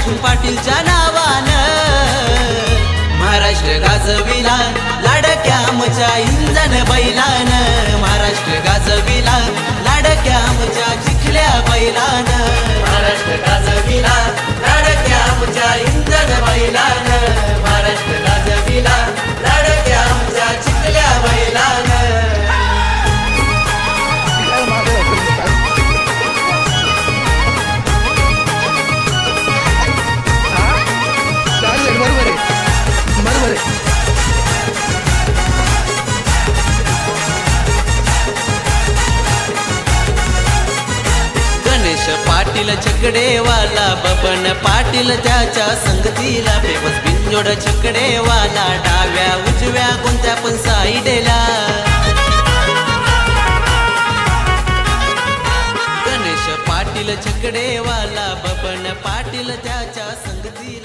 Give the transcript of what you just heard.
राजन पाटीलच्या नावानं महाराष्ट्र गाजविला लाडक्या आमच्या इंधन बैलानं महाराष्ट्र गाजविला लाडक्या आमच्या चिखल्या बैलानं महाराष्ट्र गाजविला लाडक्या आमच्या इंधन बैलानं महाराष्ट्र गाजविला लाडक्या आमच्या चिखल्या बैलानं गणेश पाटील छकडेवाला बबन पाटील त्याच्या संगतीला फेमस बिंजोड छकडेवाला डाव्या उजव्या कोणत्या पण साईडेला गणेश पाटील छकडेवाला बबन पाटील त्याच्या संगतीला